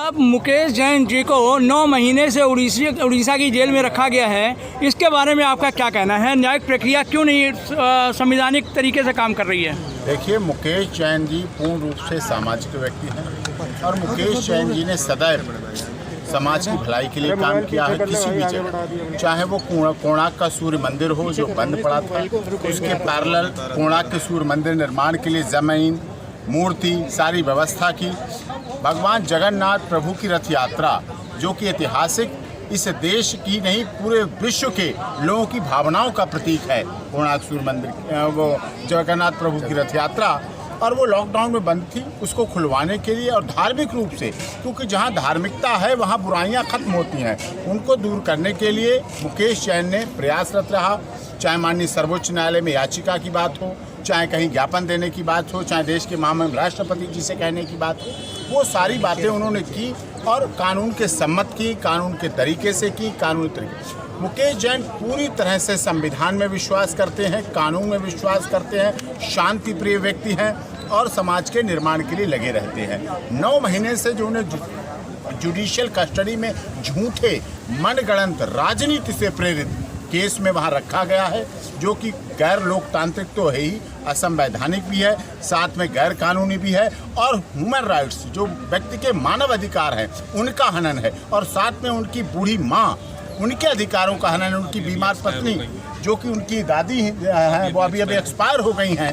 साहब, मुकेश जैन जी को 9 महीने से उड़ीसा की जेल में रखा गया है, इसके बारे में आपका क्या कहना है? न्यायिक प्रक्रिया क्यों नहीं संवैधानिक तरीके से काम कर रही है? देखिए, मुकेश जैन जी पूर्ण रूप से सामाजिक व्यक्ति हैं और मुकेश जैन जी ने सदैव समाज की भलाई के लिए काम किया है। किसी भी जगह, चाहे वो कोणार्क का सूर्य मंदिर हो जो बंद पड़ा था, उसके पैरेलल कोणार्क के सूर्य मंदिर निर्माण के लिए ज़मीन, मूर्ति, सारी व्यवस्था की। भगवान जगन्नाथ प्रभु की रथ यात्रा जो कि ऐतिहासिक, इस देश की नहीं पूरे विश्व के लोगों की भावनाओं का प्रतीक है। कोणार्क सूर्य मंदिर, वो जगन्नाथ प्रभु की रथ यात्रा, और वो लॉकडाउन में बंद थी, उसको खुलवाने के लिए और धार्मिक रूप से, क्योंकि जहाँ धार्मिकता है वहाँ बुराइयाँ खत्म होती हैं, उनको दूर करने के लिए मुकेश जैन ने प्रयासरत रहा। चाहे माननीय सर्वोच्च न्यायालय में याचिका की बात हो, चाहे कहीं ज्ञापन देने की बात हो, चाहे देश के महामहिम राष्ट्रपति जी से कहने की बात हो, वो सारी बातें उन्होंने की और कानून के सम्मत की, कानून के तरीके से की, कानूनी तरीके। मुकेश जैन पूरी तरह से संविधान में विश्वास करते हैं, कानून में विश्वास करते हैं, शांति प्रिय व्यक्ति हैं और समाज के निर्माण के लिए लगे रहते हैं। 9 महीने से जो उन्हें जुडिशियल कस्टडी में झूठे मनगढ़ंत राजनीति से प्रेरित केस में वहाँ रखा गया है, जो कि गैर लोकतांत्रिक तो है ही, असंवैधानिक भी है, साथ में गैर कानूनी भी है, और ह्यूमन राइट्स जो व्यक्ति के मानव अधिकार हैं उनका हनन है, और साथ में उनकी बूढ़ी माँ, उनके अधिकारों का हनन, उनकी बीमार पत्नी जो कि उनकी दादी हैं वो अभी एक्सपायर हो गई हैं,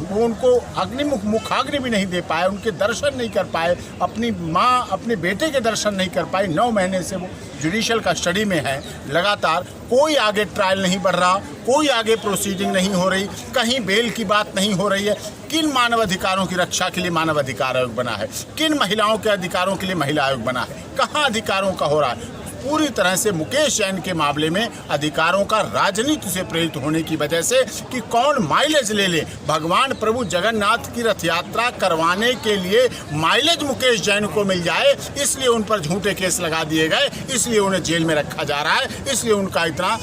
वो उनको मुखाग्नि भी नहीं दे पाए, उनके दर्शन नहीं कर पाए, अपनी माँ अपने बेटे के दर्शन नहीं कर पाए। 9 महीने से वो जुडिशियल कस्टडी में है। लगातार कोई आगे ट्रायल नहीं बढ़ रहा, कोई आगे प्रोसीडिंग नहीं हो रही, कहीं बेल की बात नहीं हो रही है। किन मानव अधिकारों की रक्षा के लिए मानव अधिकार आयोग बना है, किन महिलाओं के अधिकारों के लिए महिला आयोग बना है, कहाँ अधिकारों का हो रहा है? पूरी तरह से मुकेश जैन के मामले में अधिकारों का राजनीति से प्रेरित होने की वजह से कि कौन माइलेज ले ले, भगवान प्रभु जगन्नाथ की रथ यात्रा करवाने के लिए माइलेज मुकेश जैन को मिल जाए, इसलिए उन पर झूठे केस लगा दिए गए, इसलिए उन्हें जेल में रखा जा रहा है, इसलिए उनका इतना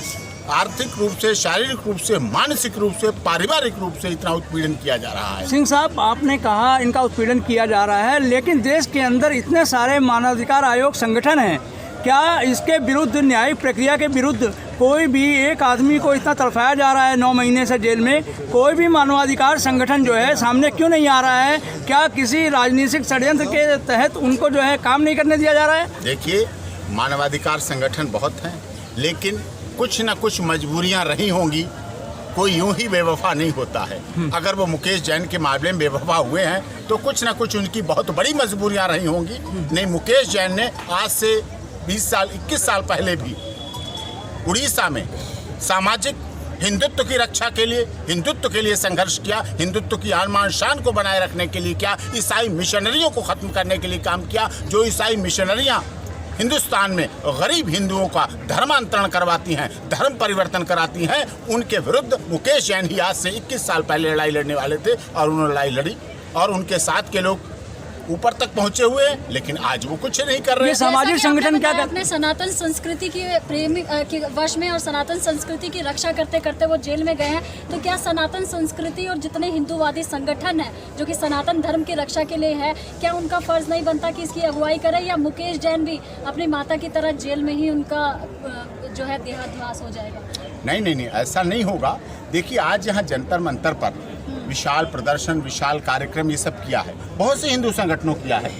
आर्थिक रूप से, शारीरिक रूप से, मानसिक रूप से, पारिवारिक रूप से इतना उत्पीड़न किया जा रहा है। सिंह साहब, आपने कहा इनका उत्पीड़न किया जा रहा है, लेकिन देश के अंदर इतने सारे मानवाधिकार आयोग संगठन हैं, क्या इसके विरुद्ध, न्यायिक प्रक्रिया के विरुद्ध कोई भी एक आदमी को इतना तड़पाया जा रहा है 9 महीने से जेल में, कोई भी मानवाधिकार संगठन जो है सामने क्यों नहीं आ रहा है? क्या किसी राजनीतिक षड्यंत्र के तहत उनको जो है काम नहीं करने दिया जा रहा है? देखिए, मानवाधिकार संगठन बहुत हैं, लेकिन कुछ न कुछ मजबूरियां रही होंगी, कोई यूं ही बेवफा नहीं होता है। अगर वो मुकेश जैन के मामले में बेवफा हुए हैं तो कुछ न कुछ उनकी बहुत बड़ी मजबूरियां रही होंगी। नहीं, मुकेश जैन ने आज से 20 साल 21 साल पहले भी उड़ीसा में सामाजिक हिंदुत्व की रक्षा के लिए, हिंदुत्व के लिए संघर्ष किया, हिंदुत्व की आन शान को बनाए रखने के लिए किया, ईसाई मिशनरियों को खत्म करने के लिए काम किया। जो ईसाई मिशनरियां हिंदुस्तान में गरीब हिंदुओं का धर्मांतरण करवाती हैं, धर्म परिवर्तन कराती हैं, उनके विरुद्ध मुकेश जैन ही आज से 21 साल पहले लड़ाई लड़ने वाले थे और उन्होंने लड़ाई लड़ी और उनके साथ के लोग ऊपर तक पहुंचे हुए, लेकिन आज वो कुछ नहीं कर रहे। ये सामाजिक संगठन क्या अपने सनातन संस्कृति की प्रेमी के वश में और सनातन संस्कृति की रक्षा करते करते वो जेल में गए हैं, तो क्या सनातन संस्कृति और जितने हिंदूवादी संगठन हैं जो कि सनातन धर्म की रक्षा के लिए है, क्या उनका फर्ज नहीं बनता कि इसकी अगुवाई करे, या मुकेश जैन भी अपनी माता की तरह जेल में ही उनका जो है देहाद्वास हो जाएगा? नहीं, ऐसा नहीं होगा। देखिए, आज यहाँ जंतर मंतर पर विशाल प्रदर्शन, विशाल कार्यक्रम ये सब किया है, बहुत से हिंदू संगठनों किया है,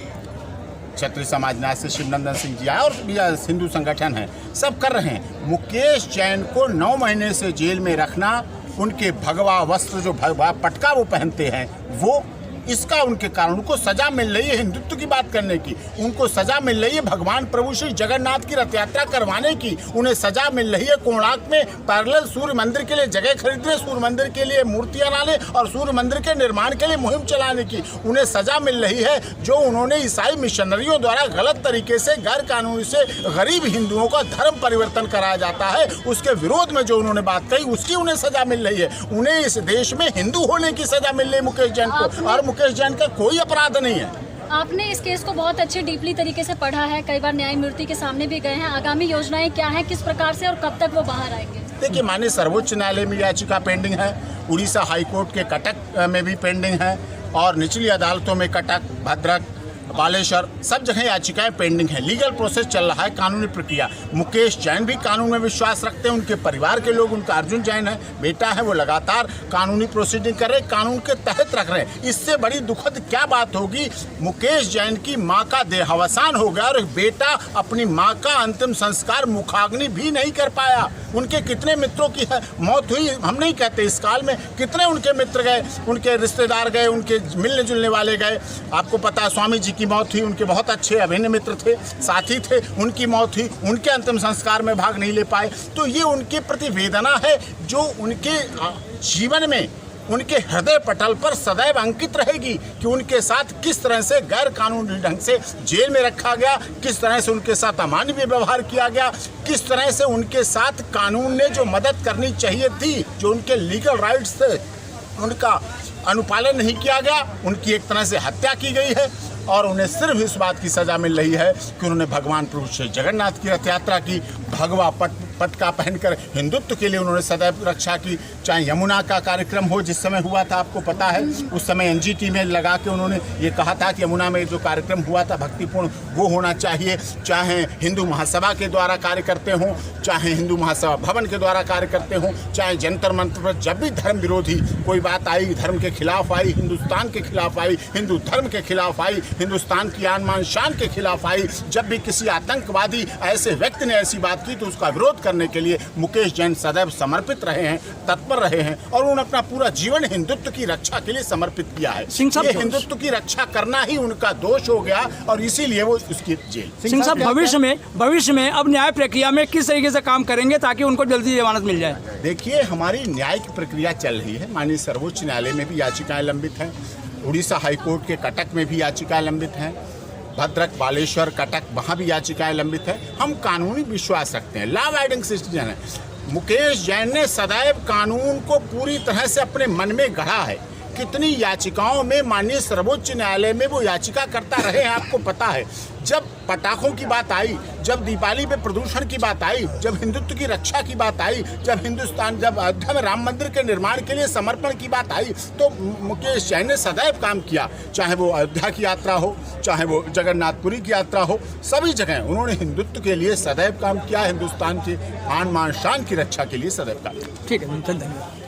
क्षत्रिय समाजनाथ से शिवनंदन सिंह जी आए और हिंदू संगठन हैं, सब कर रहे हैं। मुकेश जैन को 9 महीने से जेल में रखना, उनके भगवा वस्त्र जो भगवा पटका वो पहनते हैं, वो इसका उनके कारण उनको सजा मिल रही है हिंदुत्व की बात करने की, उनको सजा मिल रही है भगवान प्रभु श्री जगन्नाथ की रथ यात्रा करवाने की, उन्हें सजा मिल रही है कोणार्क में पैरेलल सूर्य मंदिर के लिए जगह खरीदने, सूर्य मंदिर के लिए मूर्तियां लाने और सूर्य मंदिर के निर्माण के लिए मुहिम चलाने की, उन्हें सजा मिल रही है जो उन्होंने ईसाई मिशनरियों द्वारा गलत तरीके से, गैर कानूनी से गरीब हिंदुओं का धर्म परिवर्तन कराया जाता है, उसके विरोध में जो उन्होंने बात कही उसकी उन्हें सजा मिल रही है। उन्हें इस देश में हिंदू होने की सजा मिल रही है मुकेश जैन को, और मुकेश जैन का कोई अपराध नहीं है। आपने इस केस को बहुत अच्छे डीपली तरीके से पढ़ा है, कई बार न्यायमूर्ति के सामने भी गए हैं, आगामी योजनाएं क्या हैं, किस प्रकार से और कब तक वो बाहर आएंगे? देखिए, माननीय सर्वोच्च न्यायालय में याचिका पेंडिंग है, उड़ीसा हाईकोर्ट के कटक में भी पेंडिंग है, और निचली अदालतों में कटक, भद्रक, बालेश्वर, सब जगह याचिकाएं पेंडिंग हैं, लीगल प्रोसेस चल रहा है, कानूनी प्रक्रिया। मुकेश जैन भी कानून में विश्वास रखते हैं, उनके परिवार के लोग, उनका अर्जुन जैन है, बेटा है, वो लगातार कानूनी प्रोसीडिंग कर रहे, कानून के तहत रख रहे हैं। इससे बड़ी दुखद क्या बात होगी, मुकेश जैन की माँ का देहावसान हो गया और बेटा अपनी माँ का अंतिम संस्कार मुखाग्नि भी नहीं कर पाया। उनके कितने मित्रों की मौत हुई, हम नहीं कहते इस काल में, कितने उनके मित्र गए, उनके रिश्तेदार गए, उनके मिलने जुलने वाले गए। आपको पता है स्वामी जी की मौत हुई, उनके बहुत अच्छे अभिन्न मित्र थे, साथी थे, उनकी मौत हुई, उनके अंतिम संस्कार में भाग नहीं ले पाए। तो ये उनके प्रति वेदना है जो उनके जीवन में, उनके हृदय पटल पर सदैव अंकित रहेगी कि उनके साथ किस तरह से गैर कानूनी ढंग से जेल में रखा गया, किस तरह से उनके साथ अमानवीय व्यवहार किया गया, किस तरह से उनके साथ कानून ने जो मदद करनी चाहिए थी, जो उनके लीगल राइट्स थे, उनका अनुपालन नहीं किया गया, उनकी एक तरह से हत्या की गई है और उन्हें सिर्फ इस बात की सज़ा मिल रही है कि उन्होंने भगवान प्रभु श्री जगन्नाथ की रथ यात्रा की, भगवा पटका पहनकर हिंदुत्व के लिए उन्होंने सदैव रक्षा की। चाहे यमुना का कार्यक्रम हो, जिस समय हुआ था आपको पता है, उस समय एनजीटी में लगा के उन्होंने ये कहा था कि यमुना में जो कार्यक्रम हुआ था भक्तिपूर्ण वो होना चाहिए। चाहे हिंदू महासभा के द्वारा कार्य करते हों, चाहे हिंदू महासभा भवन के द्वारा कार्य करते हों, चाहे जंतर मंतर पर जब भी धर्म विरोधी कोई बात आई, धर्म के खिलाफ आई, हिंदुस्तान के खिलाफ आई, हिंदू धर्म के खिलाफ आई, हिंदुस्तान की आन मान शान के खिलाफ आई, जब भी किसी आतंकवादी ऐसे व्यक्ति ने ऐसी बात की तो उसका विरोध करने के लिए मुकेश जैन सदैव समर्पित रहे हैं, तत्पर रहे हैं और उन्होंने अपना पूरा जीवन हिंदुत्व की रक्षा के लिए समर्पित किया है। ये हिंदुत्व की रक्षा करना ही उनका दोष हो गया और इसीलिए वो उसकी जेल। सिंह साहब, भविष्य में अब न्याय प्रक्रिया में किस तरीके से काम करेंगे ताकि उनको जल्दी जमानत मिल जाए? देखिए, हमारी न्यायिक प्रक्रिया चल रही है, माननीय सर्वोच्च न्यायालय में भी याचिकाएं लंबित हैं, उड़ीसा हाईकोर्ट के कटक में भी याचिकाएं लंबित हैं, भद्रक, बालेश्वर, कटक, वहाँ भी याचिकाएं लंबित है। हम कानूनी विश्वास रखते हैं, लॉ अबाइडिंग सिटीजन है। मुकेश जैन ने सदैव कानून को पूरी तरह से अपने मन में गढ़ा है। कितनी याचिकाओं में माननीय सर्वोच्च न्यायालय में वो याचिका करता रहे हैं, आपको पता है। जब पटाखों की बात आई, जब दीपावली पे प्रदूषण की बात आई, जब हिंदुत्व की रक्षा की बात आई, जब अयोध्या में राम मंदिर के निर्माण के लिए समर्पण की बात आई, तो मुकेश जैन ने सदैव काम किया। चाहे वो अयोध्या की यात्रा हो, चाहे वो जगन्नाथपुरी की यात्रा हो, सभी जगह उन्होंने हिंदुत्व के लिए सदैव काम किया, हिंदुस्तान के आन मान शान की रक्षा के लिए सदैव काम किया। ठीक है, धन्यवाद।